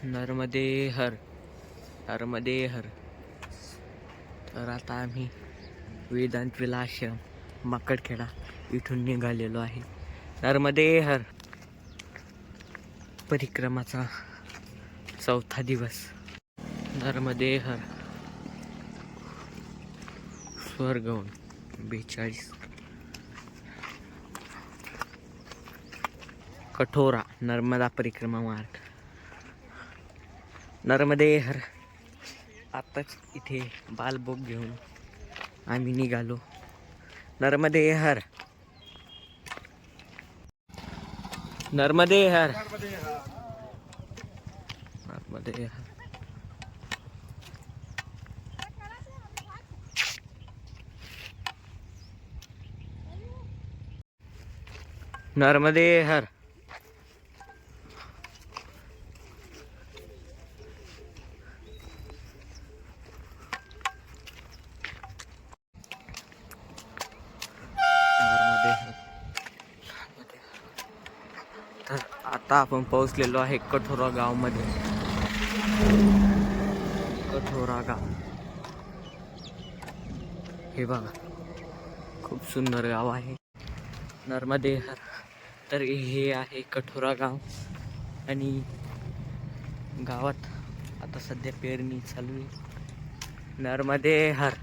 नर्मदे हर, नर्मदे हर. तर आता आम्ही वेदांत विला आश्रम माकडखेडा इथून निघालेलो आहे. नर्मदे हर परिक्रमाचा 4था दिवस. नर्मदे हर स्वर्गवन 42 कठोरा नर्मदा परिक्रमा मार्ग. नर्मदे हर. आताच इथे बालबोग घेऊन आम्ही निघालो. नर्मदे हर, नर्मदे हर, नर्मदे हर. नर्मदे हर. तर आता आपण पोहोचलेलो आहे कठोरा गाव मध्ये. कठोरा गाव हे बघा, खूप सुंदर गाव आहे. नर्मदे हर. तर हे आहे कठोरा गाव आणि गावात आता सध्या पेरणी चालू आहे. नर्मदे हर.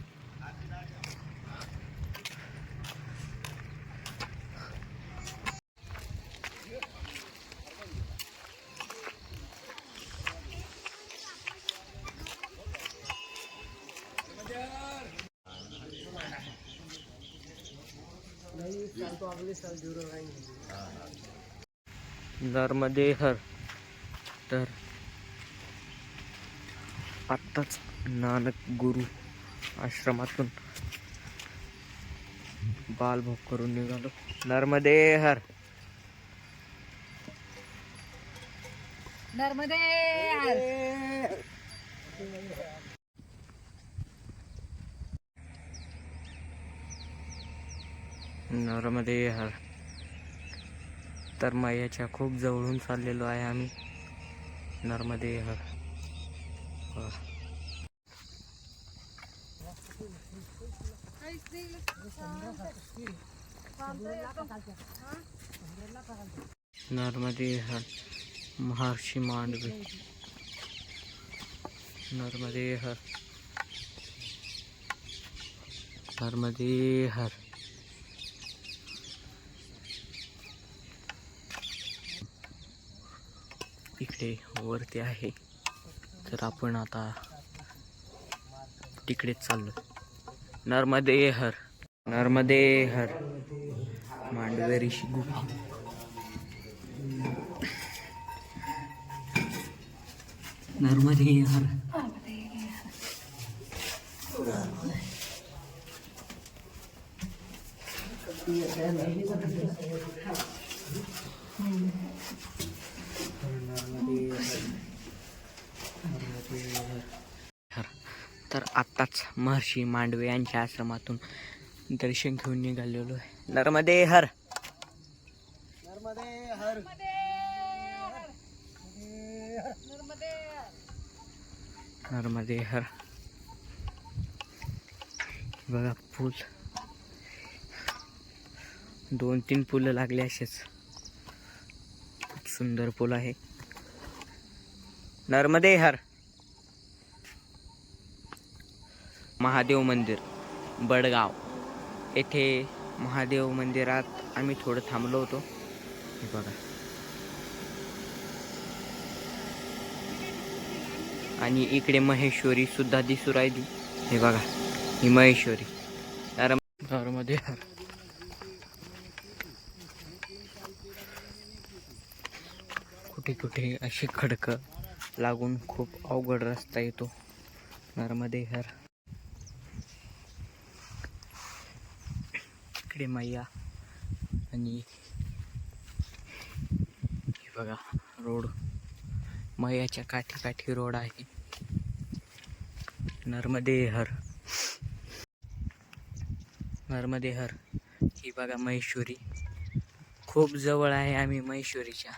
नर्मदे हर. तर आत्ताच नानक गुरु आश्रमातून बालभोग करून निघालो. नर्मदे हर. नर्मदे हर. नर्मदे हर. तर मायाच्या खूप जवळून चाललेलो आहे आम्ही. नर्मदे हर. नर्मदे हर. महर्षी मांडवे. नर्मदे हर. नर्मदे हर. इकडे वरती आहे, तर आपण आता तिकडेच चाललो. नर्मदे हर. नर्मदे हर. मांडवे ऋषी गुफा. नर्मदे हर. तर आत्ताच महर्षी मांडवे यांच्या आश्रमातून दर्शन घेऊन निघालेलो आहे. नर्मदे हर. नर्मदे हर. नर्मदे हर. बघा पूल, 2-3 पुलं लागले असेच. खूप सुंदर पूल आहे. नर्मदे हर. महादेव मंदिर बडगाव. येथे महादेव मंदिरात आम्ही थोडं थांबलो होतो. हे बघा, आणि इकडे महेश्वरी सुद्धा दिसू राहिली. हे बघा, ही महेश्वरी. नर्मदे हर. कुठे कुठे अशी खडकं लागून खूप अवघड रस्ता येतो. नर्मदे हर. इकडे मैया आणि हे बघा रोड, मैयाच्या काठी काठी रोड आहे. नर्मदे हर. नर्मदे हर. ही बघा महेश्वरी. खूप जवळ आहे आम्ही महेश्वरीच्या.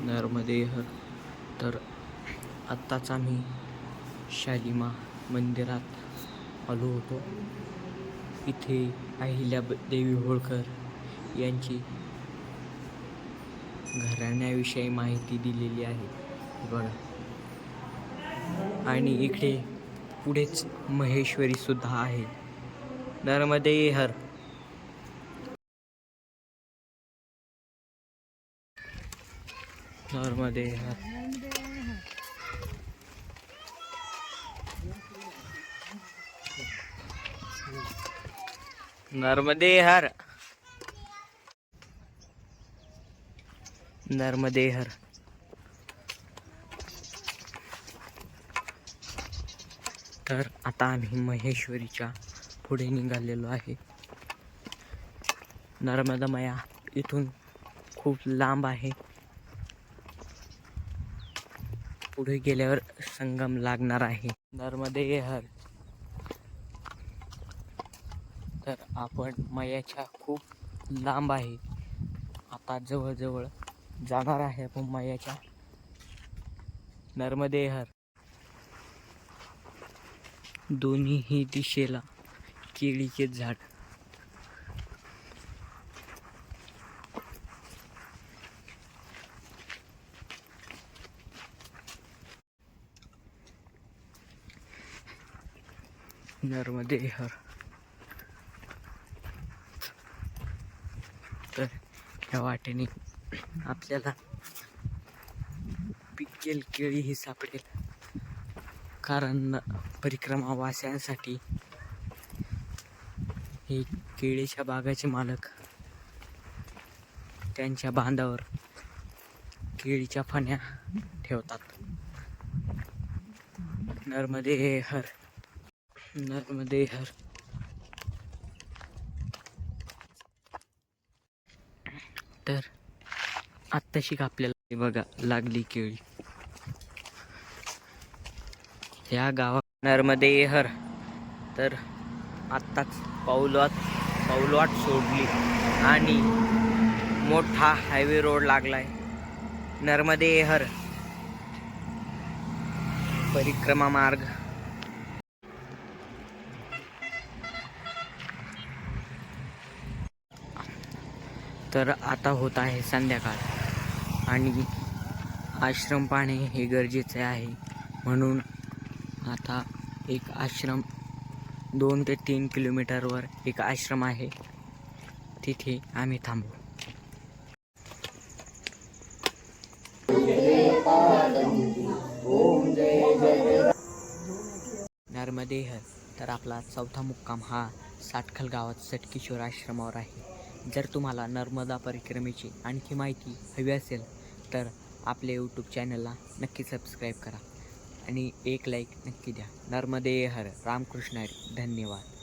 नर्मदे हर. तर आत्ताच आम्ही शालिमा मंदिरात आलो होतो. इथे अहिल्यादेवी होळकर यांची घराण्याविषयी माहिती दिलेली आहे बघा. आणि इकडे पुढेच महेश्वरी सुद्धा आहे. नर्मदे हर. नर्मदे हर. नर्मदे हर. नर्मदे हर. तर आता आम्ही महेश्वरीच्या पुढे निघालेलो आहे. नर्मदा माया इथून खूप लांब आहे. पुढे गेल्यावर संगम लागणार आहे. नर्मदे हर. तर आपण मयाच्या खूप लांब आहे. आता जवळजवळ जाणार आहे आपण मयाच्या. नर्मदे हर. दोन्हीही दिशेला केळीचे झाड. नर्मदे हर. तर या वाटेने आपल्याला पिकेल केळीही सापडेल. कारण परिक्रमावासियांसाठी हे केळीच्या बागाचे मालक त्यांच्या बांधावर केळीच्या फण्या ठेवतात. नर्मदे हर. नर्मदे हर. तर आत्ताशी आपल्याला बघा लागली केळी या गावात. नर्मदे हर. तर आत्ताच पाऊलवाट सोडली आणि मोठा हायवे रोड लागलाय. नर्मदे हर. परिक्रमा मार्ग. तर आता होत आहे संध्याकाळ आणि आश्रम पाहणे हे गरजेचे आहे. म्हणून आता एक आश्रम 2 ते 3 किलोमीटरवर एक आश्रम आहे. तिथे आम्ही थांबू. नर्मदे हर. तर आपला चौथा मुक्काम हा साटखल गावात सटकिशोर आश्रमावर आहे. जर तुम्हाला नर्मदा परिक्रमेची आणखी माहिती हवी असेल तर आपल्या यूट्यूब चॅनलला नक्की सबस्क्राईब करा आणि एक लाईक नक्की द्या. नर्मदे हर. रामकृष्ण हरी. धन्यवाद.